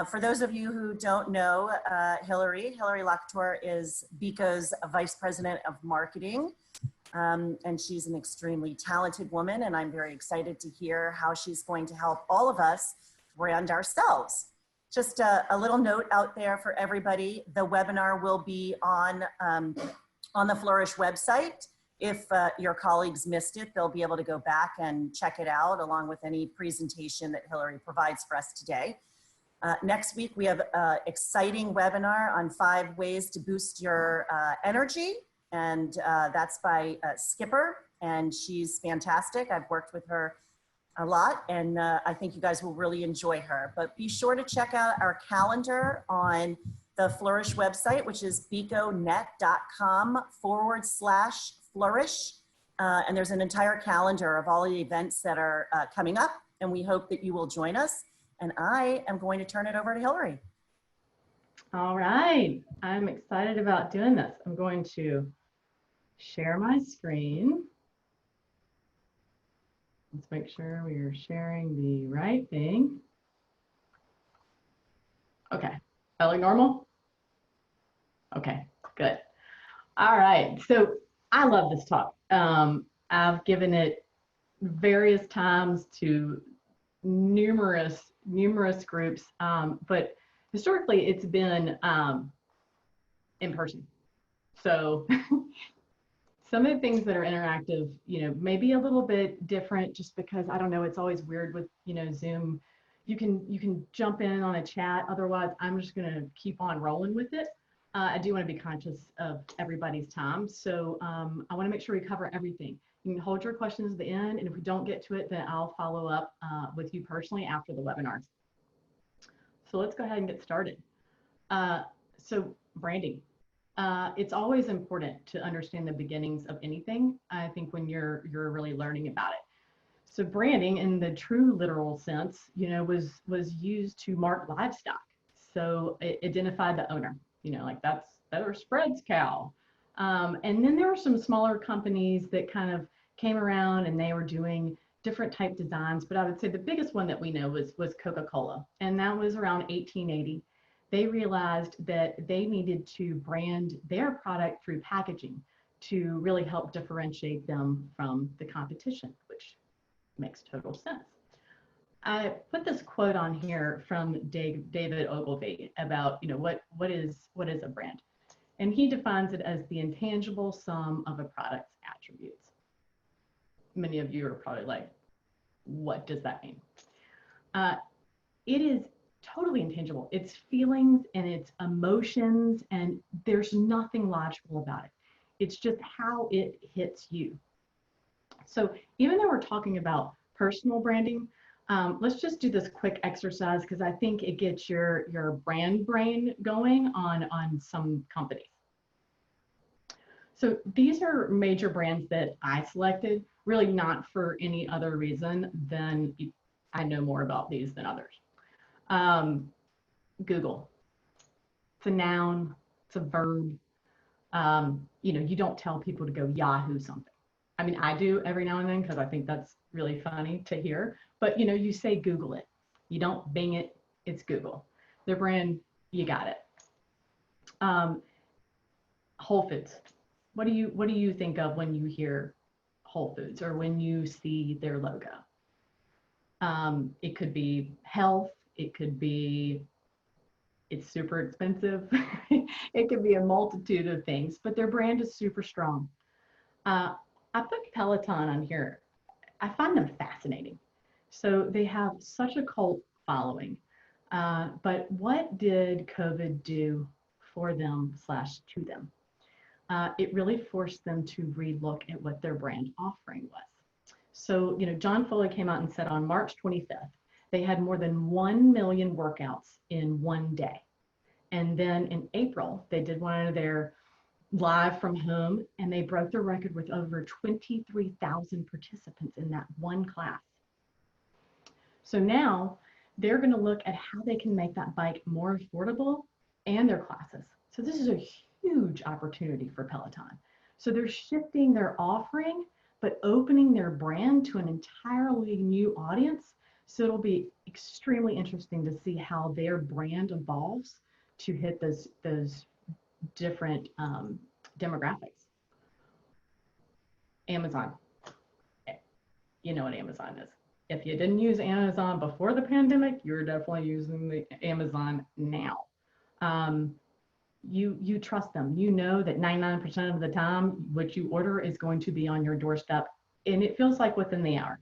For those of you who don't know Hillary Lacouture is BECO's Vice President of Marketing, and she's an extremely talented woman, and I'm very excited to hear how she's going to help all of us brand ourselves. Just a little note out there for everybody. The webinar will be on the Flourish website. If your colleagues missed it, they'll be able to go back and check it out along with any presentation that Hillary provides for us today. Next week, we have an exciting webinar on 5 ways to boost your energy. And that's by Skipper, and she's fantastic. I've worked with her a lot, and I think you guys will really enjoy her. But be sure to check out our calendar on the Flourish website, which is beconet.com/flourish. And there's an entire calendar of all the events that are coming up, and we hope that you will join us. And I am going to turn it over to Hillary. All right, I'm excited about doing this. I'm going to share my screen. Let's make sure we are sharing the right thing. Okay, that look normal? Okay, good. All right, so I love this talk. I've given it various times to numerous groups, but historically it's been in person. So some of the things that are interactive, you know, maybe a little bit different just because, I don't know, it's always weird with, you know, Zoom. You can jump in on a chat. Otherwise, I'm just going to keep on rolling with it. I do want to be conscious of everybody's time. So I want to make sure we cover everything. You can hold your questions at the end, and if we don't get to it, then I'll follow up with you personally after the webinar. So let's go ahead and get started. So branding. It's always important to understand the beginnings of anything, I think, when you're really learning about it. So branding in the true literal sense, you know, was used to mark livestock. So it identified the owner, you know, like that's Spread's cow. And then there were some smaller companies that kind of came around and they were doing different type designs, but I would say the biggest one that we know was Coca-Cola, and that was around 1880. They realized that they needed to brand their product through packaging to really help differentiate them from the competition, which makes total sense. I put this quote on here from David Ogilvy about, you know, what is a brand, and he defines it as the intangible sum of a product's attributes. Many of you are probably like, what does that mean? It is totally intangible. It's feelings and it's emotions, and there's nothing logical about it. It's just how it hits you. So even though we're talking about personal branding, let's just do this quick exercise because I think it gets your brand brain going on some companies. So these are major brands that I selected, really not for any other reason than I know more about these than others. Google, it's a noun, it's a verb. You know, you don't tell people to go Yahoo something. I mean, I do every now and then because I think that's really funny to hear, but you know, you say Google it. You don't Bing it, it's Google. Their brand, you got it. Whole Foods. What do you think of when you hear Whole Foods or when you see their logo? It could be health. It could be it's super expensive. It could be a multitude of things, but their brand is super strong. I put Peloton on here. I find them fascinating. So they have such a cult following. But what did COVID do for them / to them? It really forced them to relook at what their brand offering was. So, you know, John Foley came out and said on March 25th, they had more than 1 million workouts in one day. And then in April, they did one of their live from home, and they broke the record with over 23,000 participants in that one class. So now they're going to look at how they can make that bike more affordable and their classes. So this is a huge opportunity for Peloton. So they're shifting their offering, but opening their brand to an entirely new audience So it'll be extremely interesting to see how their brand evolves to hit those different demographics. Amazon. You know what Amazon is. If you didn't use Amazon before the pandemic, you're definitely using the Amazon now. You trust them. You know that 99% of the time what you order is going to be on your doorstep, and it feels like within the hour.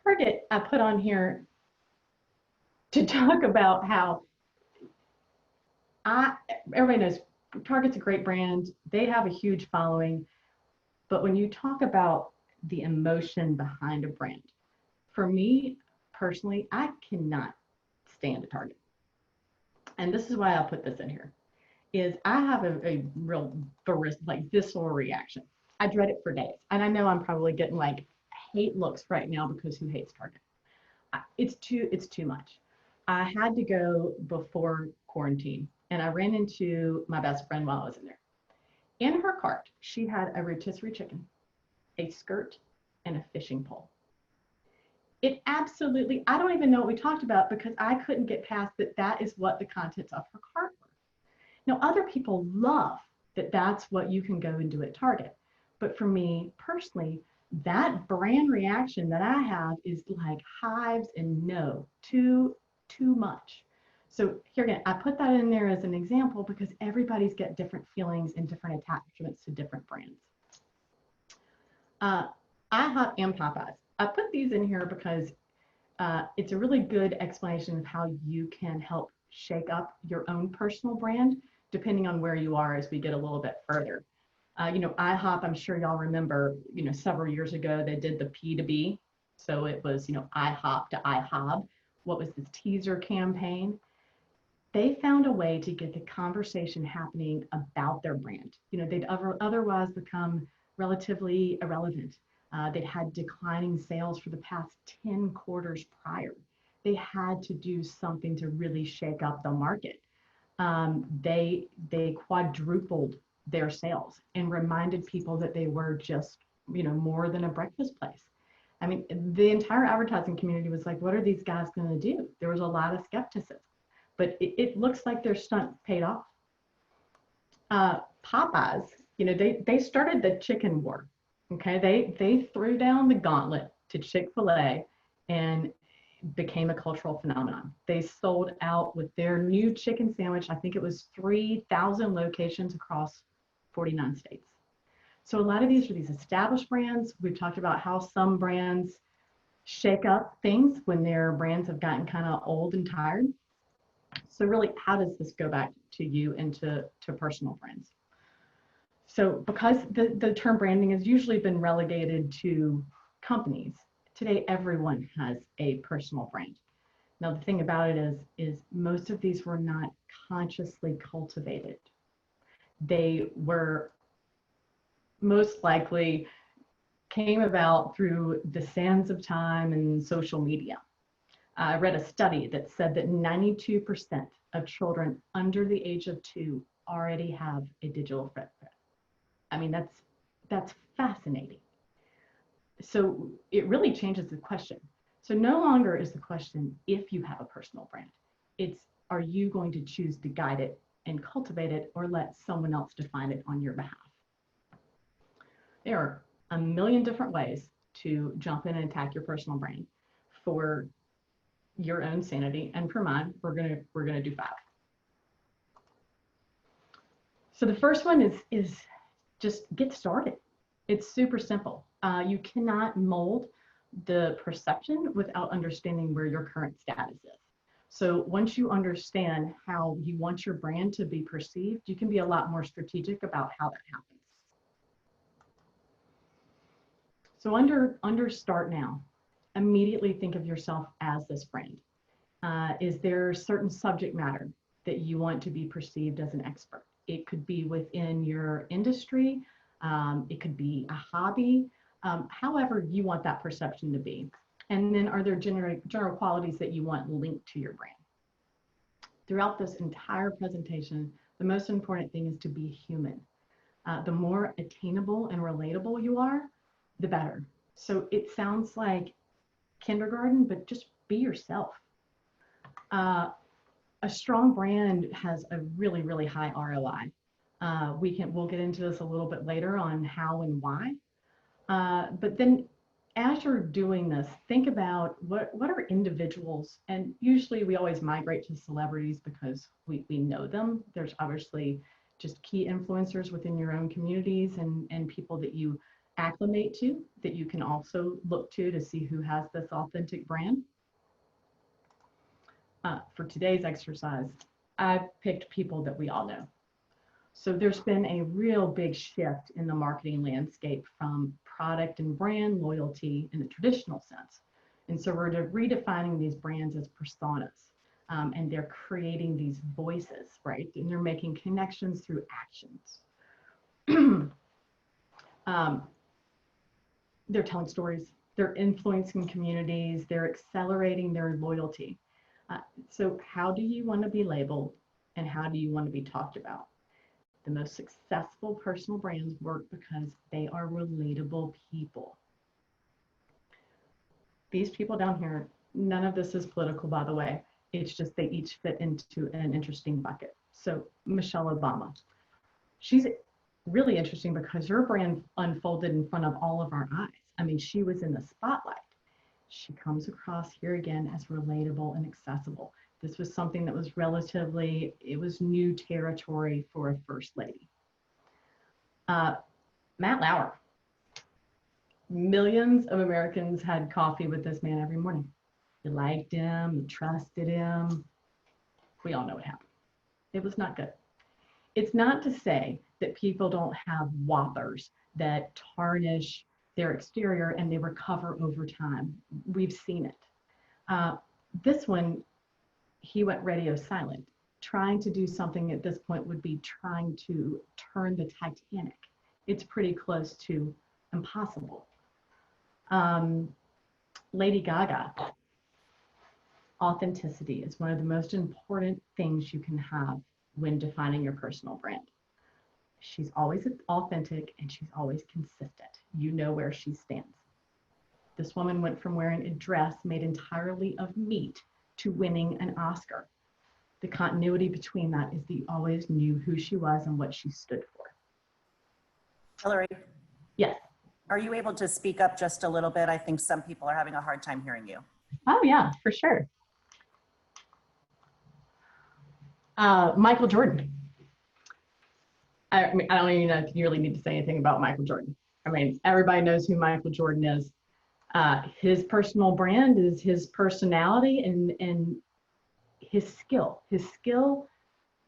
Target, I put on here to talk about how everybody knows Target's a great brand. They have a huge following. But when you talk about the emotion behind a brand, for me personally, I cannot stand a Target. And this is why I put this in here, is I have a real visceral reaction. I dread it for days. And I know I'm probably getting like hate looks right now because who hates Target? It's too much. I had to go before quarantine, and I ran into my best friend while I was in there. In her cart, she had a rotisserie chicken, a skirt, and a fishing pole. It absolutely, I don't even know what we talked about because I couldn't get past that is what the contents of her cart were. Now, other people love that that's what you can go and do at Target. But for me personally, that brand reaction that I have is like hives and no, too much. So here again, I put that in there as an example because everybody's got different feelings and different attachments to different brands. IHOP and Popeyes. I put these in here because it's a really good explanation of how you can help shake up your own personal brand depending on where you are as we get a little bit further. IHOP, I'm sure y'all remember, several years ago, they did the P2B. So it was, IHOP to IHOB. What was this teaser campaign? They found a way to get the conversation happening about their brand. They'd otherwise become relatively irrelevant. They'd had declining sales for the past 10 quarters prior. They had to do something to really shake up the market. They quadrupled their sales and reminded people that they were just, more than a breakfast place. I mean, the entire advertising community was like, what are these guys going to do? There was a lot of skepticism, but it looks like their stunt paid off. Popeyes, they started the chicken war. Okay, they threw down the gauntlet to Chick-fil-A and became a cultural phenomenon. They sold out with their new chicken sandwich. I think it was 3,000 locations across 49 states. So a lot of these are these established brands. We've talked about how some brands shake up things when their brands have gotten kind of old and tired. So really, how does this go back to you and to personal brands? So because the term branding has usually been relegated to companies, today everyone has a personal brand. Now the thing about it is most of these were not consciously cultivated. They were most likely came about through the sands of time and social media. I read a study that said that 92% of children under the age of 2 already have a digital footprint. I mean, that's fascinating. So it really changes the question. So no longer is the question if you have a personal brand. It's, are you going to choose to guide it and cultivate it, or let someone else define it on your behalf? There are a million different ways to jump in and attack your personal brand. For your own sanity and for mine, we're gonna do 5. So the first one is just get started. It's super simple. You cannot mold the perception without understanding where your current status is. So once you understand how you want your brand to be perceived, you can be a lot more strategic about how that happens. So under start now, immediately think of yourself as this brand. Is there certain subject matter that you want to be perceived as an expert? It could be within your industry. It could be a hobby, however you want that perception to be. And then are there general qualities that you want linked to your brand? Throughout this entire presentation, the most important thing is to be human. The more attainable and relatable you are, the better. So it sounds like kindergarten, but just be yourself. A strong brand has a really, really high ROI. We'll get into this a little bit later on how and why. But then as you're doing this, think about what are individuals, and usually we always migrate to celebrities because we know them. There's obviously just key influencers within your own communities and people that you acclimate to that you can also look to see who has this authentic brand. For today's exercise, I've picked people that we all know. So there's been a real big shift in the marketing landscape from product and brand loyalty in the traditional sense. And so we're redefining these brands as personas, and they're creating these voices, right? And they're making connections through actions. They're telling stories, they're influencing communities, they're accelerating their loyalty. So how do you want to be labeled and how do you want to be talked about? The most successful personal brands work because they are relatable people. These people down here, none of this is political, by the way. It's just they each fit into an interesting bucket. So Michelle Obama, she's really interesting because her brand unfolded in front of all of our eyes. I mean, she was in the spotlight. She comes across here again as relatable and accessible. This was something that was it was new territory for a first lady. Matt Lauer. Millions of Americans had coffee with this man every morning. You liked him, you trusted him. We all know what happened. It was not good. It's not to say that people don't have whoppers that tarnish their exterior and they recover over time. We've seen it. This one, he went radio silent, trying to do something at this point would be trying to turn the Titanic. It's pretty close to impossible. Lady Gaga, authenticity is one of the most important things you can have when defining your personal brand. She's always authentic and she's always consistent. You know where she stands. This woman went from wearing a dress made entirely of meat to winning an Oscar. The continuity between that is that you always knew who she was and what she stood for. Hillary? Yes. Are you able to speak up just a little bit? I think some people are having a hard time hearing you. Oh yeah, for sure. Michael Jordan. I mean, I don't even know if you really need to say anything about Michael Jordan. I mean, everybody knows who Michael Jordan is. His personal brand is his personality and his skill. His skill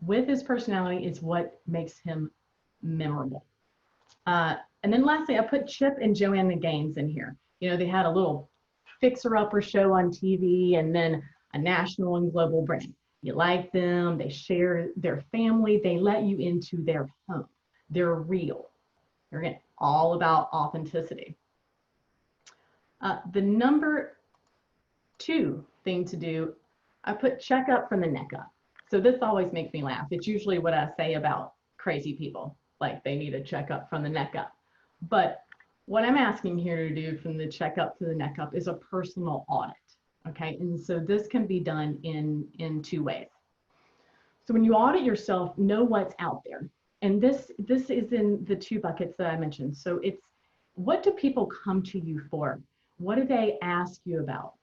with his personality is what makes him memorable. And then lastly, I put Chip and Joanna Gaines in here. You know, they had a little fixer-upper show on TV and then a national and global brand. You like them, they share their family, they let you into their home. They're real. They're again, all about authenticity. The number 2 thing to do, I put check up from the neck up. So this always makes me laugh. It's usually what I say about crazy people, like they need a checkup from the neck up. But what I'm asking here to do from the checkup to the neck up is a personal audit. Okay, and so this can be done in 2 ways. So when you audit yourself, know what's out there. And this is in the 2 buckets that I mentioned. So it's, what do people come to you for? What do they ask you about?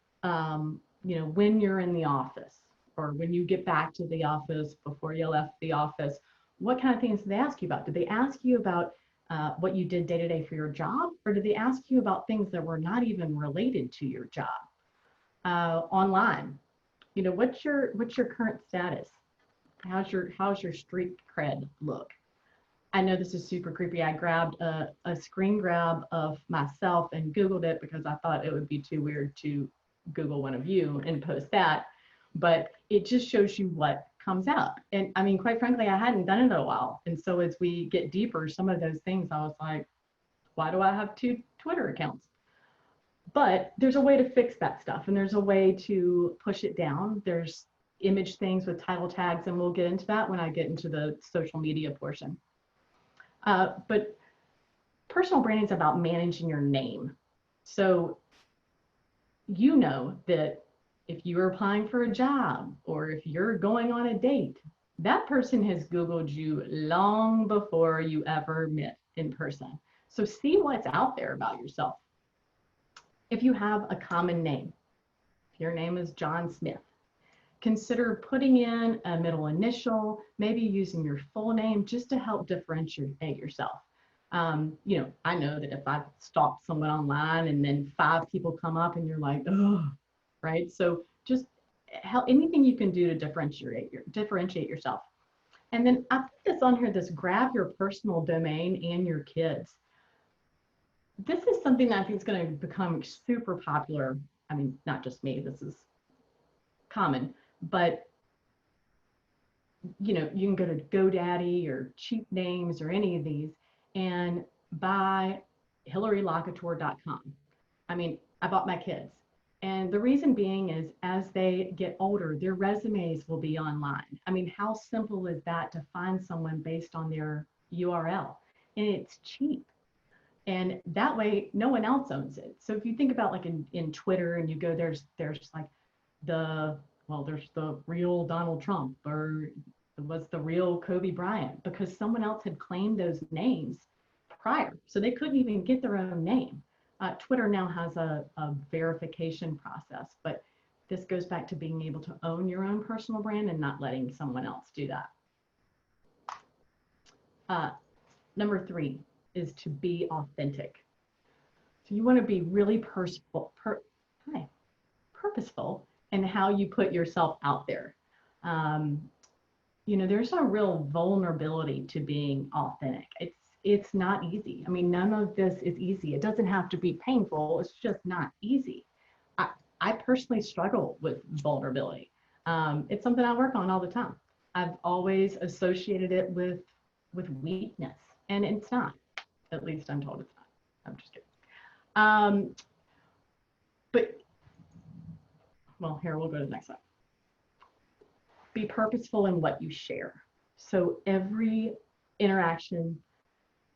You know, when you're in the office or when you get back to the office, before you left the office, what kind of things do they ask you about? Do they ask you about what you did day to day for your job? Or do they ask you about things that were not even related to your job? Online, you know, what's your current status? How's your street cred look? I know this is super creepy. I grabbed a screen grab of myself and Googled it because I thought it would be too weird to Google one of you and post that, but it just shows you what comes out. And I mean, quite frankly, I hadn't done it in a while. And so as we get deeper, some of those things, I was like, why do I have 2 Twitter accounts? But there's a way to fix that stuff, and there's a way to push it down. There's image things with title tags, and we'll get into that when I get into the social media portion. But personal branding is about managing your name. So you know that if you are applying for a job or if you're going on a date, that person has Googled you long before you ever met in person. So see what's out there about yourself. If you have a common name, if your name is John Smith, consider putting in a middle initial, maybe using your full name just to help differentiate yourself. You know, I know that if I stalk someone online and then 5 people come up and you're like, oh, right? So just help, anything you can do to differentiate yourself. And then I put this on here, this grab your personal domain and your kids. This is something that I think is going to become super popular. I mean, not just me, this is common, but you know, you can go to GoDaddy or Cheap Names or any of these and buy HillaryLacouture.com. I mean, I bought my kids. And the reason being is as they get older, their resumes will be online. I mean, how simple is that to find someone based on their URL? And it's cheap. And that way, no one else owns it. So if you think about like in Twitter and you go, there's like there's the real Donald Trump or was the real Kobe Bryant because someone else had claimed those names prior. So they couldn't even get their own name. Twitter now has a verification process, but this goes back to being able to own your own personal brand and not letting someone else do that. Number 3 is to be authentic. So you want to be really purposeful in how you put yourself out there. You know, there's a real vulnerability to being authentic. It's not easy. I mean, none of this is easy. It doesn't have to be painful. It's just not easy. I personally struggle with vulnerability. It's something I work on all the time. I've always associated it with weakness, and it's not. At least I'm told it's not. I'm just kidding. But, well, here, we'll go to the next slide. Be purposeful in what you share. So every interaction,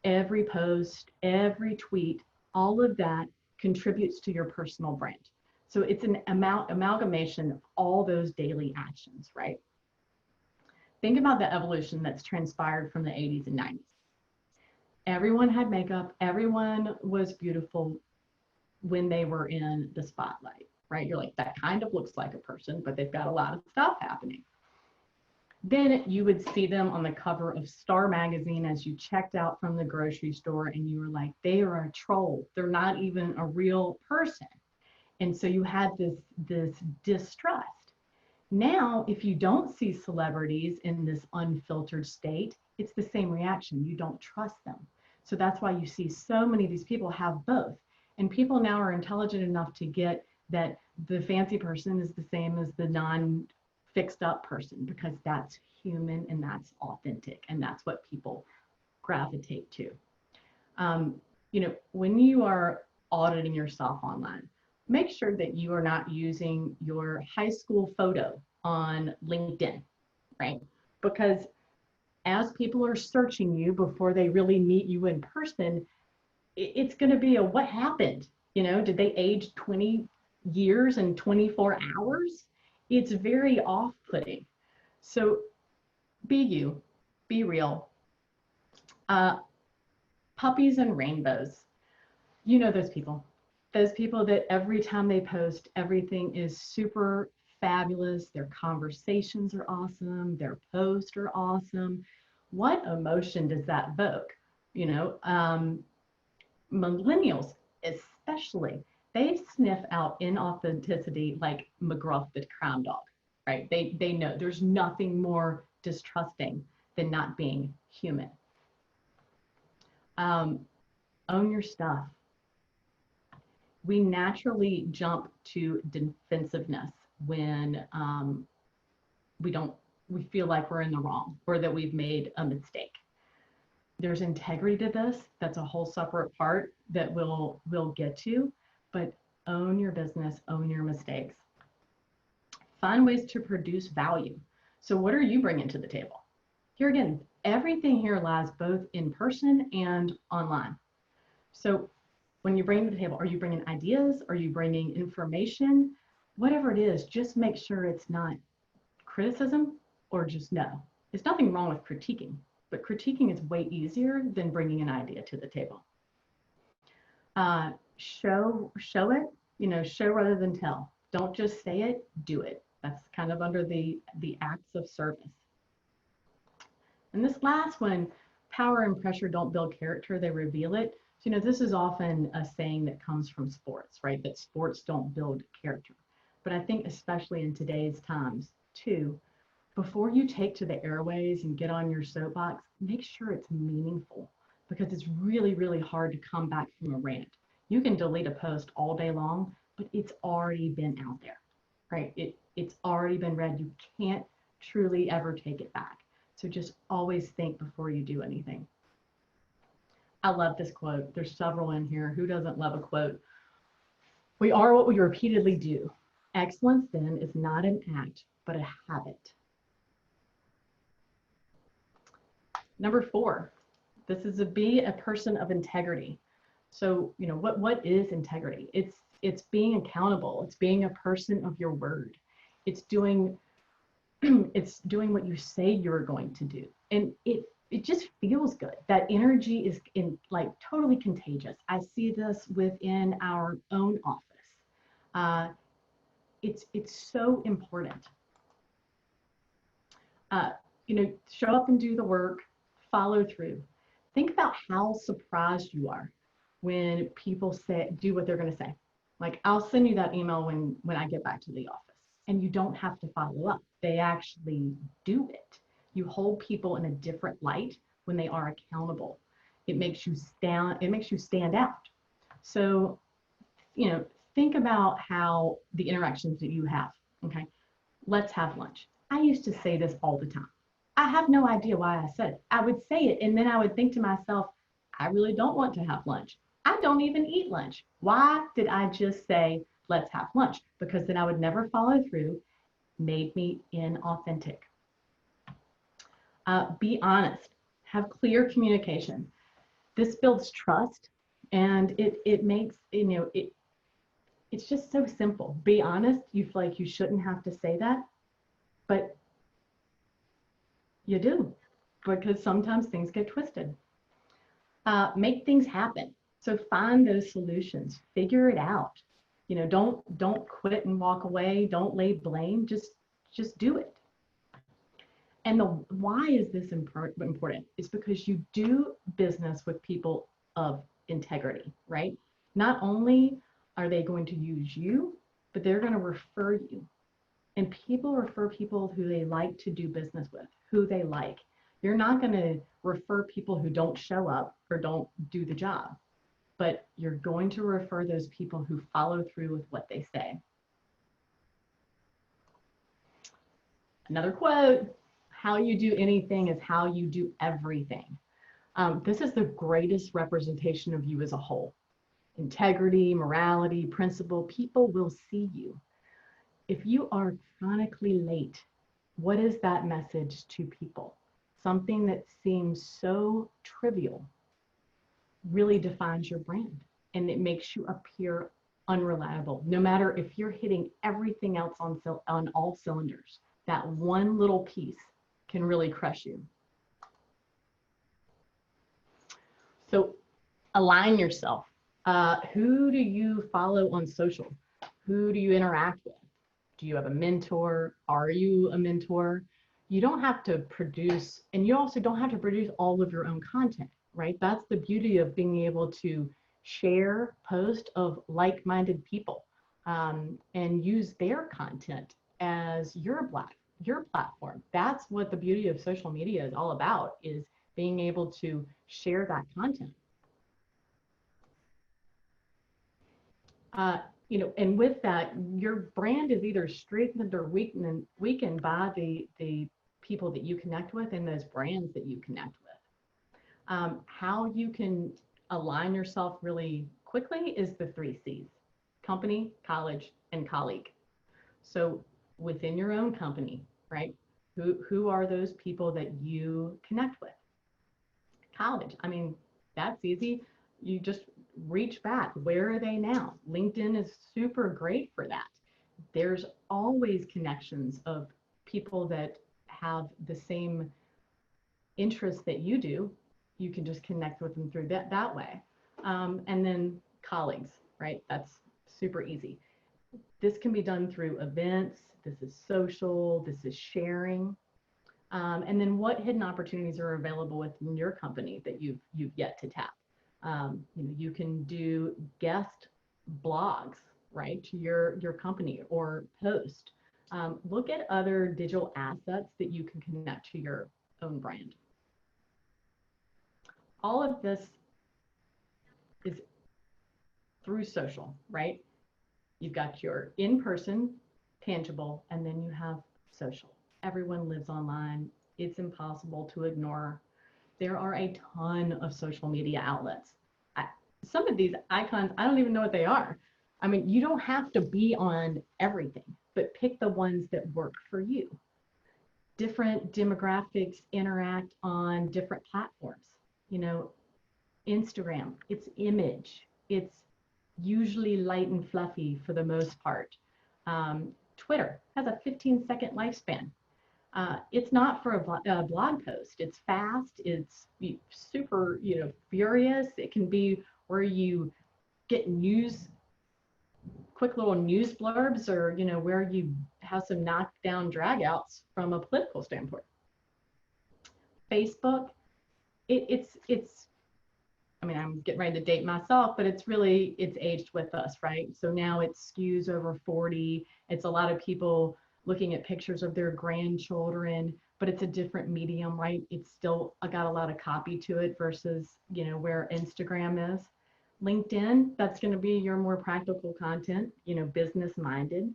every post, every tweet, all of that contributes to your personal brand. So it's an amalgamation of all those daily actions, right? Think about the evolution that's transpired from the 80s and 90s. Everyone had makeup, everyone was beautiful when they were in the spotlight, right? You're like, that kind of looks like a person, but they've got a lot of stuff happening. Then you would see them on the cover of Star magazine as you checked out from the grocery store and you were like, they are a troll. They're not even a real person. And so you had this distrust. Now, if you don't see celebrities in this unfiltered state, it's the same reaction. You don't trust them. So that's why you see so many of these people have both. And people now are intelligent enough to get that the fancy person is the same as the non-fixed up person because that's human and that's authentic and that's what people gravitate to. You know, when you are auditing yourself online, make sure that you are not using your high school photo on LinkedIn, right? Because as people are searching you before they really meet you in person, it's going to be a what happened? You know, did they age 20 years and 24 hours? It's very off-putting. So be you, be real. Puppies and rainbows. You know those people that every time they post, everything is super fabulous. Their conversations are awesome. Their posts are awesome. What emotion does that evoke? You know, millennials especially, they sniff out inauthenticity like McGruff the crime dog, right? They know there's nothing more distrusting than not being human. Own your stuff. We naturally jump to defensiveness when we feel like we're in the wrong or that we've made a mistake. There's integrity to this. That's a whole separate part that we'll get to, but own your business, own your mistakes. Find ways to produce value. So what are you bringing to the table? Here again, everything here lies both in person and online. So when you bring to the table, are you bringing ideas? Are you bringing information? Whatever it is, just make sure it's not criticism or just no. There's nothing wrong with critiquing, but critiquing is way easier than bringing an idea to the table. Show it, show rather than tell. Don't just say it, do it. That's kind of under the acts of service. And this last one, power and pressure don't build character, they reveal it. So, this is often a saying that comes from sports, right? That sports don't build character. But I think especially in today's times too, before you take to the airways and get on your soapbox, make sure it's meaningful, because it's really, really hard to come back from a rant. You can delete a post all day long, but it's already been out there, right? It's already been read. You can't truly ever take it back. So just always think before you do anything. I love this quote. There's several in here. Who doesn't love a quote? We are what we repeatedly do. Excellence then is not an act, but a habit. Number 4, this is to be a person of integrity. So, what is integrity? It's being accountable. It's being a person of your word. It's doing what you say you're going to do. And it just feels good. That energy is totally contagious. I see this within our own office. It's so important. Show up and do the work, follow through. Think about how surprised you are when people do what they're going to say. Like, I'll send you that email when I get back to the office, and you don't have to follow up. They actually do it. You hold people in a different light when they are accountable. It makes you stand out. So, think about how the interactions that you have. Okay, let's have lunch. I used to say this all the time. I have no idea why I said it. I would say it, and then I would think to myself, I really don't want to have lunch. I don't even eat lunch. Why did I just say, let's have lunch? Because then I would never follow through. Made me inauthentic. Be honest. Have clear communication. This builds trust, and it makes, it's just so simple. Be honest. You feel like you shouldn't have to say that, but you do, because sometimes things get twisted. Make things happen. So find those solutions, figure it out. Don't quit and walk away. Don't lay blame. Just do it. And why is this important? It's because you do business with people of integrity, right? Not only are they going to use you, but they're going to refer you. And people refer people who they like to do business with, who they like. You're not going to refer people who don't show up or don't do the job, but you're going to refer those people who follow through with what they say. Another quote, how you do anything is how you do everything. This is the greatest representation of you as a whole. Integrity, morality, principle, people will see you. If you are chronically late, what is that message to people? Something that seems so trivial really defines your brand, and it makes you appear unreliable. No matter if you're hitting everything else on all cylinders, that one little piece can really crush you. So align yourself. Who do you follow on social? Who do you interact with? Do you have a mentor? Are you a mentor? You don't have to produce, and you also don't have to produce all of your own content, right? That's the beauty of being able to share posts of like-minded people and use their content as your platform. That's what the beauty of social media is all about, is being able to share that content. And with that, your brand is either strengthened or weakened by the people that you connect with and those brands that you connect with. How you can align yourself really quickly is the 3 C's: company, college, and colleague. So within your own company, right? Who are those people that you connect with? College, I mean, that's easy. You just reach back. Where are they now? LinkedIn is super great for that. There's always connections of people that have the same interests that you do. You can just connect with them through that way. And then colleagues, right? That's super easy. This can be done through events. This is social. This is sharing. And then what hidden opportunities are available within your company that you've yet to tap? You can do guest blogs, right, to your company, or post. Look at other digital assets that you can connect to your own brand. All of this is through social, right? You've got your in-person, tangible, and then you have social. Everyone lives online. It's impossible to ignore. There are a ton of social media outlets. Some of these icons, I don't even know what they are. I mean, you don't have to be on everything, but pick the ones that work for you. Different demographics interact on different platforms. Instagram, it's image. It's usually light and fluffy for the most part. Twitter has a 15-second lifespan. It's not for a blog post. It's fast. It's super, furious. It can be where you get quick little news blurbs, or where you have some knockdown dragouts from a political standpoint. Facebook, it's. I mean, I'm getting ready to date myself, but it's aged with us, right? So now it skews over 40. It's a lot of people looking at pictures of their grandchildren, but it's a different medium, right? It's still got a lot of copy to it versus, where Instagram is. LinkedIn, that's going to be your more practical content, business minded.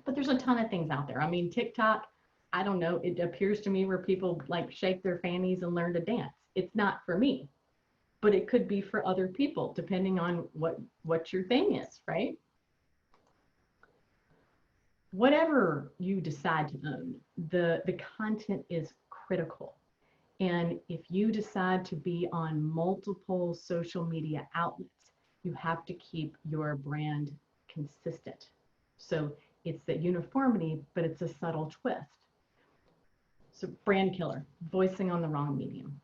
But there's a ton of things out there. I mean, TikTok, I don't know, it appears to me where people like shake their fannies and learn to dance. It's not for me, but it could be for other people, depending on what your thing is, right? Whatever you decide to own, the content is critical. And if you decide to be on multiple social media outlets, you have to keep your brand consistent. So it's the uniformity, but it's a subtle twist. So brand killer, voicing on the wrong medium.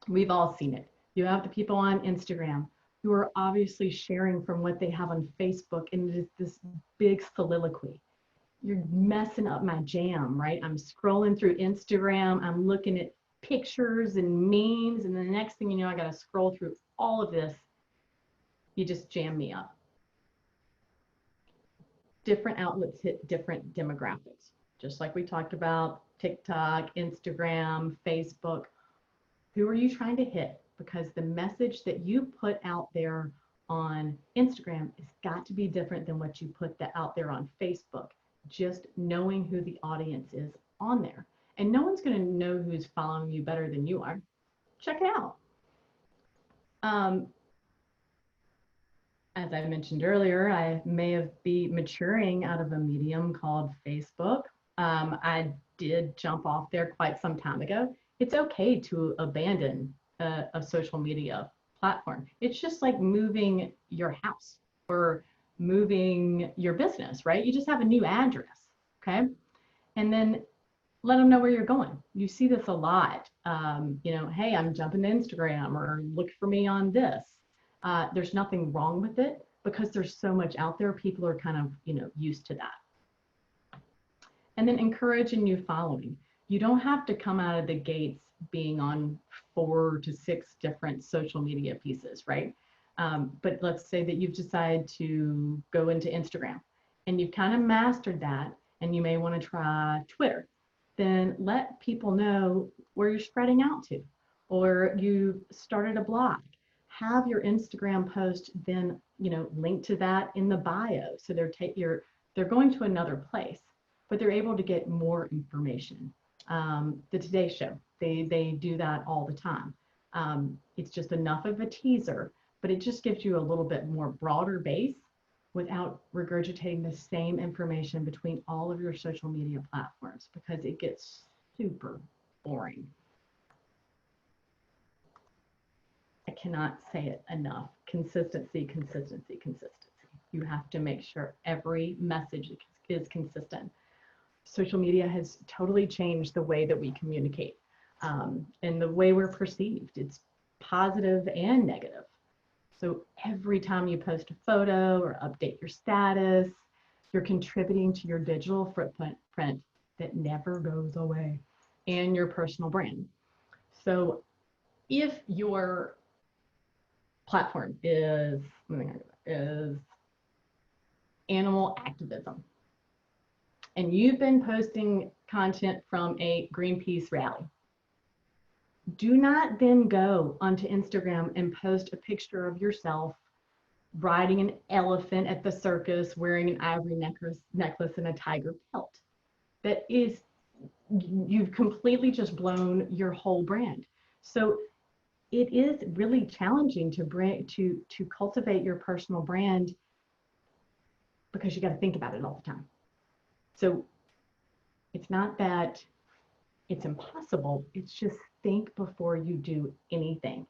We've all seen it. You have the people on Instagram who are obviously sharing from what they have on Facebook, and it is this big soliloquy. You're messing up my jam, right? I'm scrolling through Instagram, I'm looking at pictures and memes, and the next thing you know, I got to scroll through all of this. You just jam me up. Different outlets hit different demographics, just like we talked about TikTok, Instagram, Facebook. Who are you trying to hit? Because the message that you put out there on Instagram has got to be different than what you put out there on Facebook. Just knowing who the audience is on there. And no one's going to know who's following you better than you are. Check it out. As I mentioned earlier, I may be maturing out of a medium called Facebook. I did jump off there quite some time ago. It's okay to abandon a social media platform. It's just like moving your house or moving your business, right? You just have a new address, okay? And then let them know where you're going. You see this a lot. Hey, I'm jumping to Instagram, or look for me on this. There's nothing wrong with it because there's so much out there. People are kind of, used to that. And then encourage a new following. You don't have to come out of the gates being on 4 to 6 different social media pieces, right? But let's say that you've decided to go into Instagram and you've kind of mastered that, and you may want to try Twitter. Then let people know where you're spreading out to, or you started a blog. Have your Instagram post then, link to that in the bio. So they're going to another place, but they're able to get more information. The Today Show, they do that all the time. It's just enough of a teaser, but it just gives you a little bit more broader base without regurgitating the same information between all of your social media platforms, because it gets super boring. cannot say it enough. Consistency, consistency, consistency. You have to make sure every message is consistent. Social media has totally changed the way that we communicate and the way we're perceived. It's positive and negative. So every time you post a photo or update your status, you're contributing to your digital footprint that never goes away and your personal brand. So if your platform is animal activism, and you've been posting content from a Greenpeace rally, do not then go onto Instagram and post a picture of yourself riding an elephant at the circus wearing an ivory necklace and a tiger pelt. That is, you've completely just blown your whole brand. So it is really challenging to cultivate your personal brand, because you got to think about it all the time. So it's not that it's impossible, it's just think before you do anything,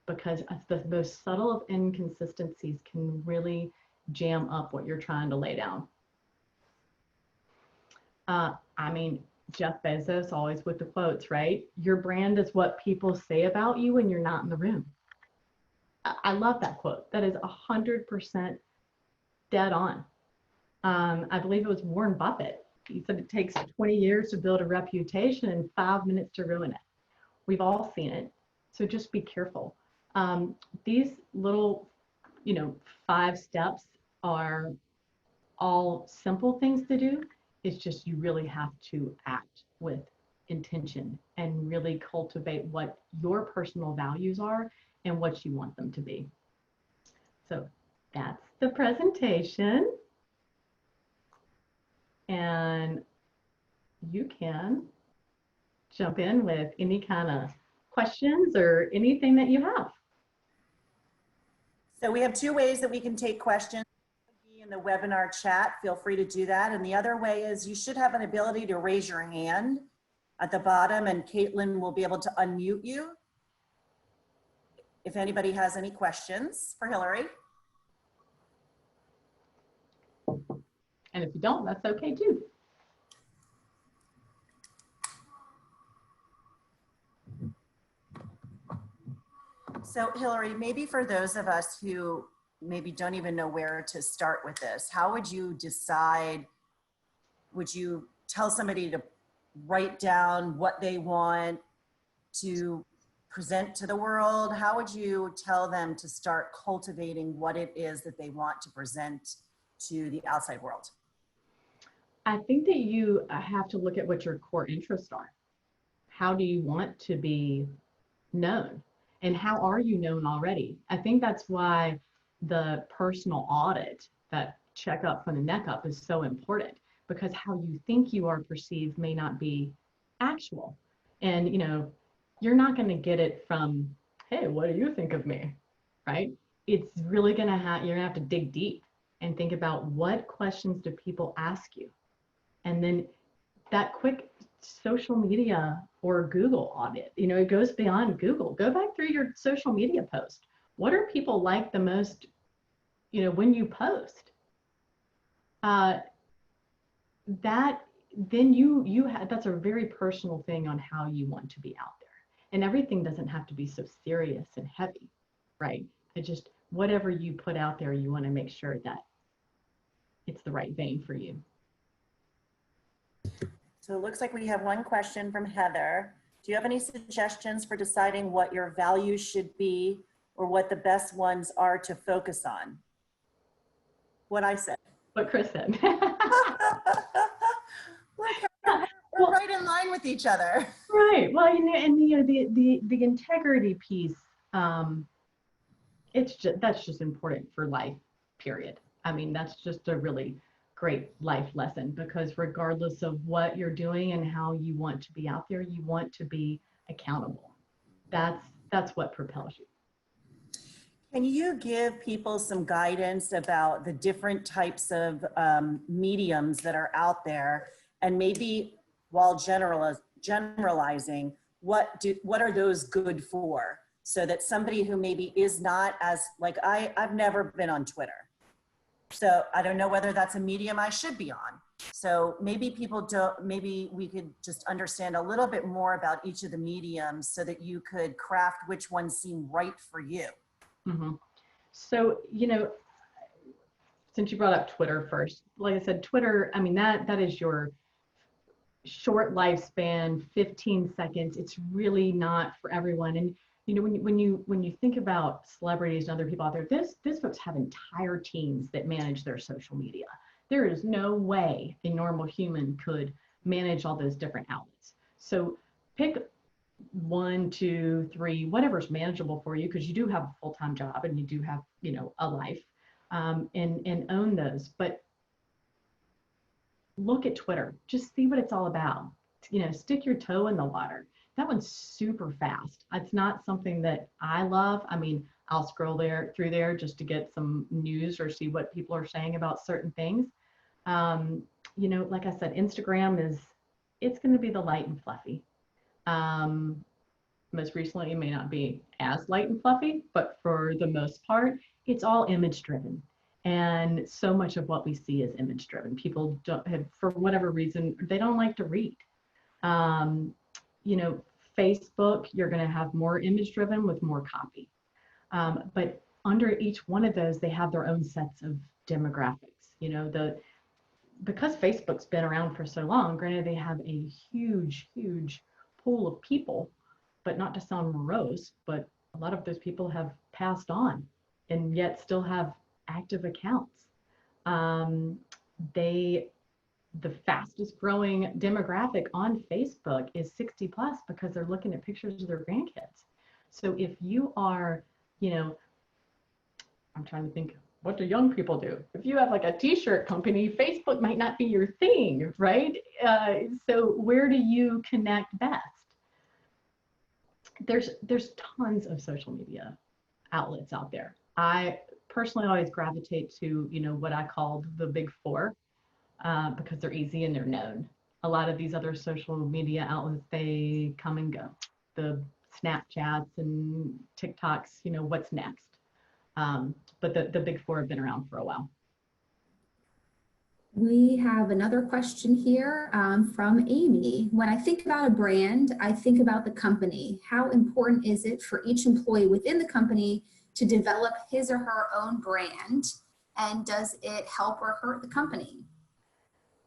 because the most subtle of inconsistencies can really jam up what you're trying to lay down. I mean, Jeff Bezos, always with the quotes, right? Your brand is what people say about you when you're not in the room. I love that quote. That is 100% dead on. I believe it was Warren Buffett. He said it takes 20 years to build a reputation and 5 minutes to ruin it. We've all seen it. So just be careful. These little, 5 steps are all simple things to do. It's just you really have to act with intention and really cultivate what your personal values are and what you want them to be. So that's the presentation. And you can jump in with any kind of questions or anything that you have. So we have 2 ways that we can take questions. In the webinar chat, feel free to do that. And the other way is you should have an ability to raise your hand at the bottom, and Caitlin will be able to unmute you if anybody has any questions for Hillary. And if you don't, that's okay too. So Hillary, maybe for those of us who maybe don't even know where to start with this, how would you decide? Would you tell somebody to write down what they want to present to the world? How would you tell them to start cultivating what it is that they want to present to the outside world? I think that you have to look at what your core interests are. How do you want to be known? And how are you known already? I think that's why the personal audit, that checkup from the neck up, is so important, because how you think you are perceived may not be actual. And you're not going to get it from, hey, what do you think of me? Right? It's really going to you're going to have to dig deep and think about, what questions do people ask you? And then that quick social media or Google audit, it goes beyond Google. Go back through your social media post. What are people like the most, when you post? That's a very personal thing on how you want to be out there. And everything doesn't have to be so serious and heavy, right? Whatever you put out there, you want to make sure that it's the right vein for you. So it looks like we have one question from Heather. Do you have any suggestions for deciding what your values should be, or what the best ones are to focus on? What I said. What Chris said. We're right in line with each other. Right. Well, and the integrity piece, that's just important for life, period. I mean, that's just a really great life lesson, because regardless of what you're doing and how you want to be out there, you want to be accountable. That's what propels you. Can you give people some guidance about the different types of mediums that are out there, and maybe while generalizing, what are those good for? so that somebody who maybe is not as, like I've never been on Twitter. So I don't know whether that's a medium I should be on. So maybe people don't, maybe we could just understand a little bit more about each of the mediums so that you could craft which ones seem right for you. Mm-hmm. So, you know, since you brought up Twitter first, like I said, Twitter, I mean, that is your short lifespan, 15 seconds. It's really not for everyone. And you know, when you think about celebrities and other people out there, these folks have entire teams that manage their social media. There is no way a normal human could manage all those different outlets. So pick 1, 2, 3, whatever's manageable for you, because you do have a full-time job and you do have, you know, a life, and own those. But look at Twitter, just see what it's all about. You know, stick your toe in the water. That one's super fast. It's not something that I love. I mean, I'll scroll through there just to get some news or see what people are saying about certain things. You know, like I said, Instagram it's going to be the light and fluffy. Most recently, it may not be as light and fluffy, but for the most part, it's all image driven. And so much of what we see is image driven. People don't have, for whatever reason, they don't like to read. You know, Facebook, you're going to have more image driven with more copy. But under each one of those, they have their own sets of demographics. You know, because Facebook's been around for so long, granted, they have a huge, huge pool of people, but not to sound morose, but a lot of those people have passed on and yet still have active accounts. The fastest growing demographic on Facebook is 60 plus because they're looking at pictures of their grandkids. So if you are, you know, I'm trying to think, what do young people do? If you have like a t-shirt company, Facebook might not be your thing, right? So where do you connect best? There's tons of social media outlets out there. I personally always gravitate to, you know, what I called the big four, because they're easy and they're known. A lot of these other social media outlets, they come and go. The Snapchats and TikToks, you know, what's next? But the big four have been around for a while. We have another question here from Amy. When I think about a brand, I think about the company. How important is it for each employee within the company to develop his or her own brand? And does it help or hurt the company?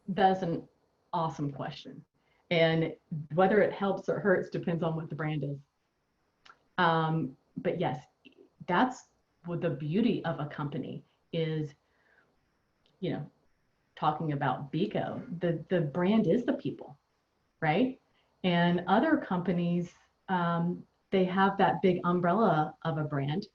That's an awesome question. And whether it helps or hurts depends on what the brand is. But yes, that's what the beauty of a company is, you know, talking about BECO, the brand is the people, right? And other companies, they have that big umbrella of a brand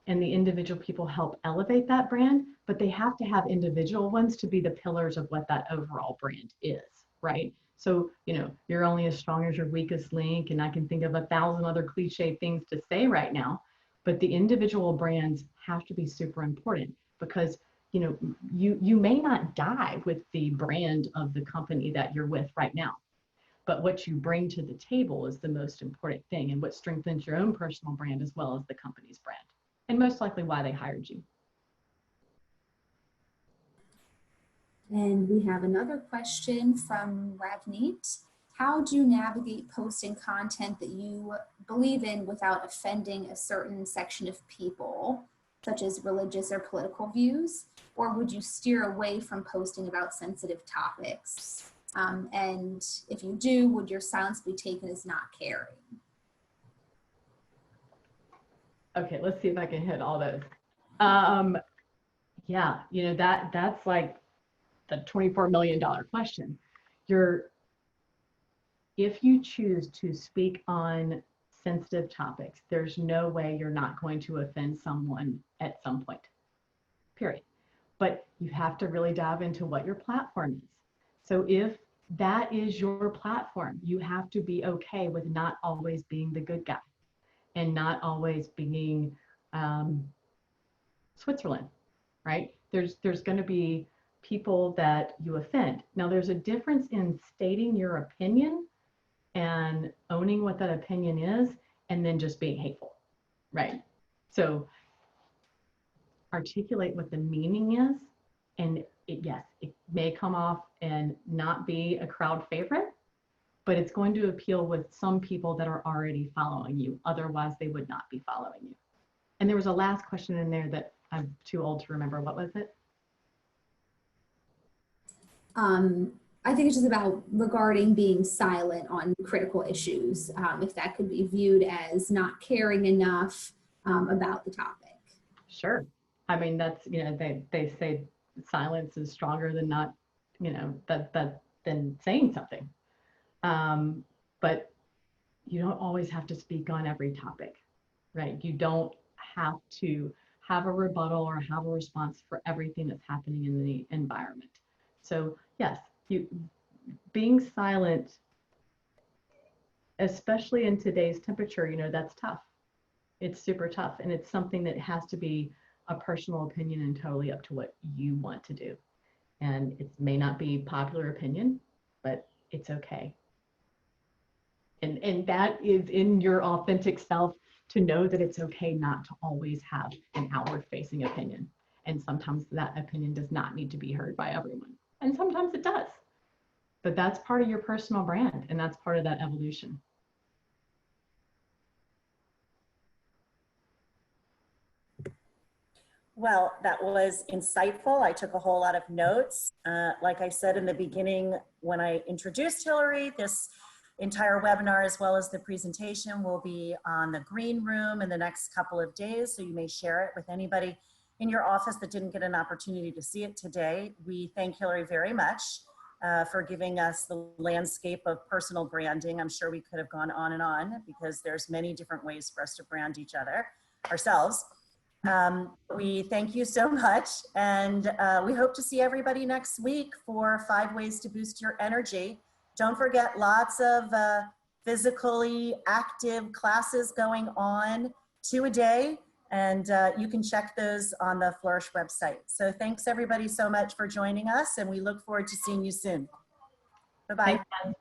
and the individual people help elevate that brand, but they have to have individual ones to be the pillars of what that overall brand is, right? So, you know, you're only as strong as your weakest link, and I can think of 1,000 other cliche things to say right now, but the individual brands have to be super important because, you know, you may not die with the brand of the company that you're with right now, but what you bring to the table is the most important thing, and what strengthens your own personal brand as well as the company's brand, and most likely why they hired you. And we have another question from Ravneet. How do you navigate posting content that you believe in without offending a certain section of people, such as religious or political views? Or would you steer away from posting about sensitive topics? And if you do, would your silence be taken as not caring? Okay, let's see if I can hit all those. Yeah, you know, that's like the $24 million question. If you choose to speak on sensitive topics, there's no way you're not going to offend someone at some point, period. But you have to really dive into what your platform is. So if that is your platform, you have to be okay with not always being the good guy and not always being Switzerland, right? There's going to be people that you offend. Now, there's a difference in stating your opinion and owning what that opinion is, and then just being hateful. right? So articulate what the meaning is, and yes, it may come off and not be a crowd favorite, but it's going to appeal with some people that are already following you. Otherwise, they would not be following you. And there was a last question in there that I'm too old to remember. What was it? I think it's just about regarding being silent on critical issues, if that could be viewed as not caring enough about the topic. Sure. I mean, that's, you know, they say silence is stronger than not, you know, than saying something. But you don't always have to speak on every topic, right? You don't have to have a rebuttal or have a response for everything that's happening in the environment. So yes, being silent, especially in today's temperature, you know, that's tough. It's super tough. And it's something that has to be a personal opinion and totally up to what you want to do. And it may not be popular opinion, but it's okay. And that is in your authentic self, to know that it's okay not to always have an outward facing opinion. And sometimes that opinion does not need to be heard by everyone. And sometimes it does. But that's part of your personal brand, and that's part of that evolution. Well, that was insightful. I took a whole lot of notes. Like I said in the beginning, when I introduced Hillary, this entire webinar, as well as the presentation, will be on the green room in the next couple of days. So you may share it with anybody in your office that didn't get an opportunity to see it today. We thank Hillary very much for giving us the landscape of personal branding. I'm sure we could have gone on because there's many different ways for us to brand each other, ourselves. We thank you so much, and we hope to see everybody next week for 5 ways to boost your energy. Don't forget, lots of physically active classes going on, 2 a day, and you can check those on the Flourish website. So thanks everybody so much for joining us, and we look forward to seeing you soon. Bye-bye. Thanks,